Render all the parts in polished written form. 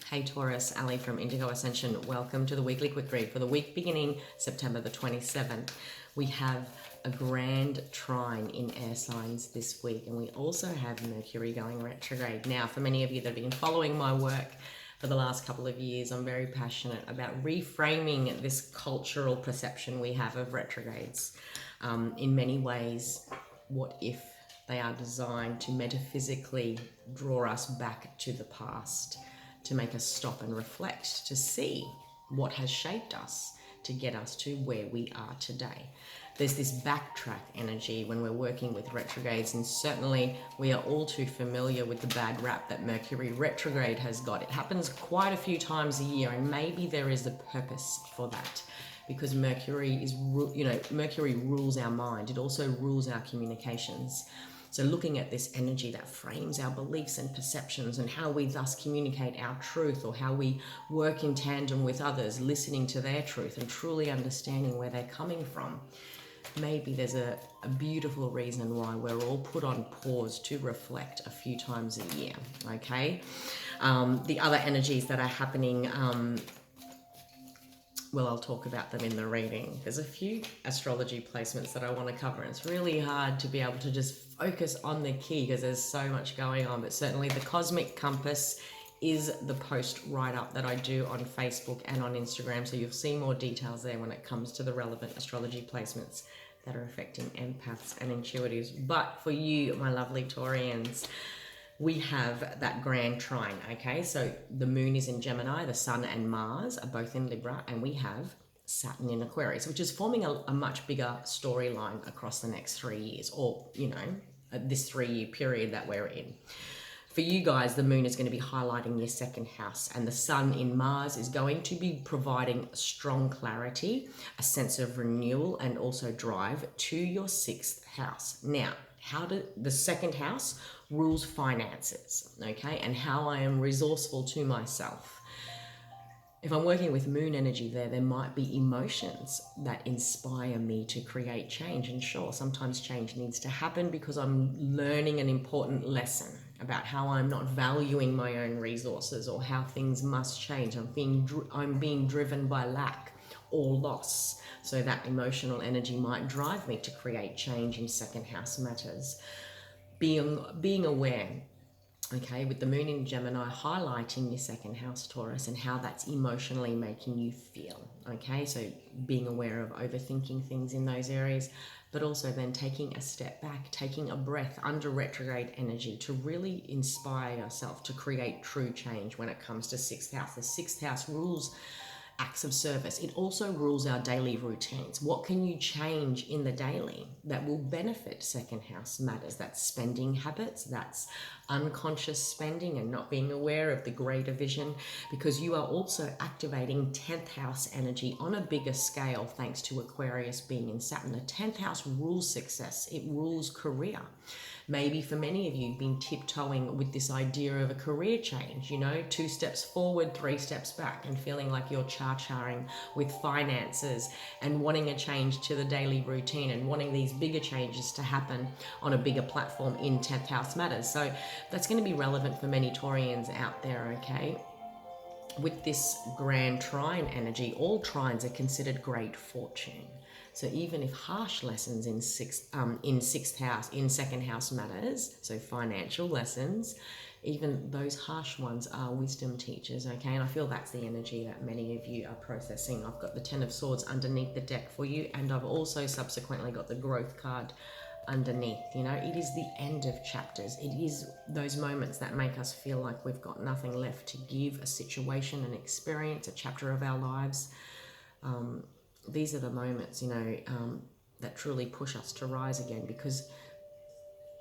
Hey Taurus, Ali from Indigo Ascension. Welcome to the weekly quick read for the week beginning September the 27th. We have a grand trine in air signs this week, and we also have Mercury going retrograde. Now, for many of you that have been following my work for the last couple of years, I'm very passionate about reframing this cultural perception we have of retrogrades. In many ways, what if they are designed to metaphysically draw us back to the past, to make us stop and reflect, to see what has shaped us to get us to where we are today. There's this backtrack energy when we're working with retrogrades, and certainly we are all too familiar with the bad rap that Mercury retrograde has got. It happens quite a few times a year, and maybe there is a purpose for that, because Mercury is, Mercury rules our mind. It also rules our communications. So looking at this energy that frames our beliefs and perceptions and how we thus communicate our truth, or how we work in tandem with others, listening to their truth and truly understanding where they're coming from. Maybe there's a beautiful reason why we're all put on pause to reflect a few times a year, okay? The other energies that are happening, well, I'll talk about them in the reading. There's a few astrology placements that I want to cover, and it's really hard to be able to just focus on the key because there's so much going on. But certainly the Cosmic Compass is the post write-up that I do on Facebook and on Instagram, so you'll see more details there when it comes to the relevant astrology placements that are affecting empaths and intuitives. But for you, my lovely Taurians, we have that grand trine, okay? So the moon is in Gemini, the sun and Mars are both in Libra, and we have Saturn in Aquarius, which is forming a much bigger storyline across the next 3 years, or, this 3-year period that we're in. For you guys, the moon is going to be highlighting your second house, and the sun in Mars is going to be providing strong clarity, a sense of renewal, and also drive to your 6th house. Now, the second house rules finances, okay, and how I am resourceful to myself. If I'm working with moon energy there might be emotions that inspire me to create change. And sure, sometimes change needs to happen because I'm learning an important lesson about how I'm not valuing my own resources, or how things must change. I'm being driven by lack or loss. So that emotional energy might drive me to create change in second house matters. Being aware, okay, with the moon in Gemini highlighting your second house, Taurus, and how that's emotionally making you feel, okay? So being aware of overthinking things in those areas, but also then taking a step back, taking a breath under retrograde energy to really inspire yourself to create true change when it comes to 6th house. The 6th house rules acts of service. It also rules our daily routines. What can you change in the daily that will benefit second house matters? That's spending habits, that's unconscious spending and not being aware of the greater vision, because you are also activating 10th house energy on a bigger scale thanks to Aquarius being in Saturn. The 10th house rules success. It rules career. Maybe for many of you, you've been tiptoeing with this idea of a career change, 2 steps forward, 3 steps back, and feeling like you're char-charing with finances and wanting a change to the daily routine and wanting these bigger changes to happen on a bigger platform in 10th house matters. So that's going to be relevant for many Taurians out there, okay? With this grand trine energy, all trines are considered great fortune. So even if harsh lessons in sixth house, in second house matters, so financial lessons, even those harsh ones are wisdom teachers, okay? And I feel that's the energy that many of you are processing. I've got the 10 of Swords underneath the deck for you, and I've also subsequently got the growth card underneath. It is the end of chapters. It is those moments that make us feel like we've got nothing left to give, a situation, an experience, a chapter of our lives. These are the moments, that truly push us to rise again, because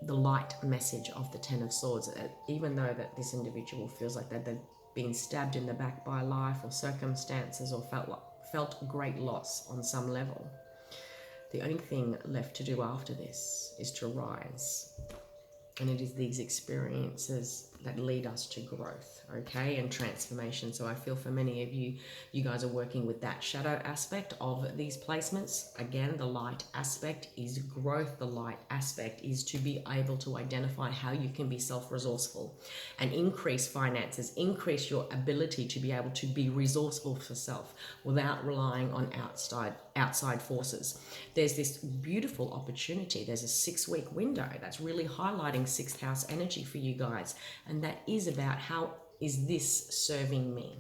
the light message of the 10 of Swords, even though that this individual feels like they've been stabbed in the back by life or circumstances, or felt great loss on some level, the only thing left to do after this is to rise. And it is these experiences that lead us to growth. okay, and transformation. So I feel for many of you, you guys are working with that shadow aspect of these placements. Again, the light aspect is growth. The light aspect is to be able to identify how you can be self-resourceful and increase finances, increase your ability to be able to be resourceful for self without relying on outside forces. There's this beautiful opportunity. There's a 6-week window that's really highlighting 6th house energy for you guys, and that is about how is this serving me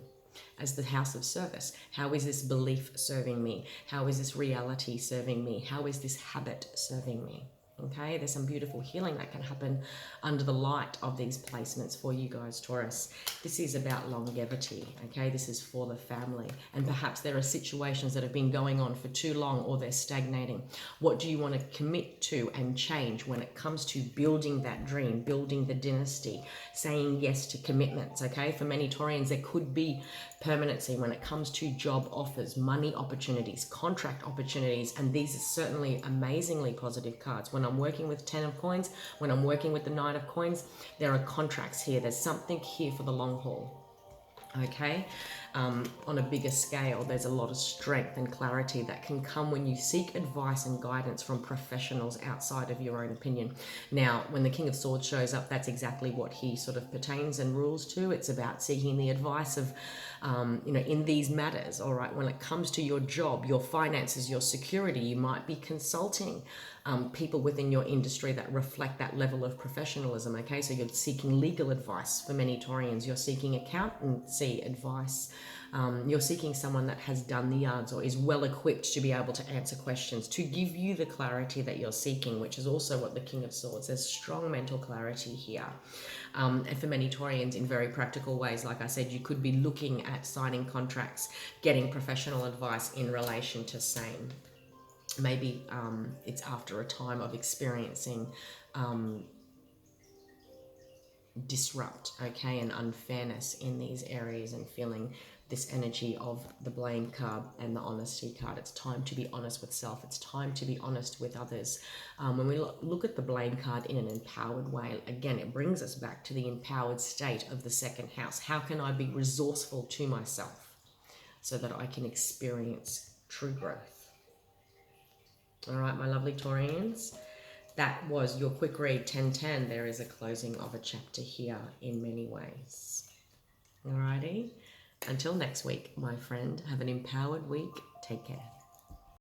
as the house of service? How is this belief serving me? How is this reality serving me? How is this habit serving me? Okay, there's some beautiful healing that can happen under the light of these placements for you guys, Taurus. This is about longevity, okay? This is for the family. And perhaps there are situations that have been going on for too long, or they're stagnating. What do you want to commit to and change when it comes to building that dream, building the dynasty, saying yes to commitments, okay? For many Taurians, there could be permanency when it comes to job offers, money opportunities, contract opportunities, and these are certainly amazingly positive cards. When I'm working with 10 of coins, when I'm working with the 9 of coins, there are contracts here. There's something here for the long haul. Okay, on a bigger scale, there's a lot of strength and clarity that can come when you seek advice and guidance from professionals outside of your own opinion. Now, when the King of Swords shows up, that's exactly what he sort of pertains and rules to. It's about seeking the advice of, in these matters. All right, when it comes to your job, your finances, your security, you might be consulting people within your industry that reflect that level of professionalism. Okay, so you're seeking legal advice. For many Taurians, you're seeking accountancy advice. You're seeking someone that has done the yards or is well equipped to be able to answer questions, to give you the clarity that you're seeking, which is also what the King of Swords, there's strong mental clarity here. And for many Taurians, in very practical ways, like I said, you could be looking at signing contracts, getting professional advice in relation to same. Maybe it's after a time of experiencing disrupt, okay, and unfairness in these areas, and feeling this energy of the blame card and the honesty card. It's time to be honest with self. It's time to be honest with others. When we look at the blame card in an empowered way, again, it brings us back to the empowered state of the 2nd house. How can I be resourceful to myself so that I can experience true growth? All right, my lovely Taurians, that was your quick read 1010. There is a closing of a chapter here in many ways. All righty. Until next week, my friend, have an empowered week. Take care.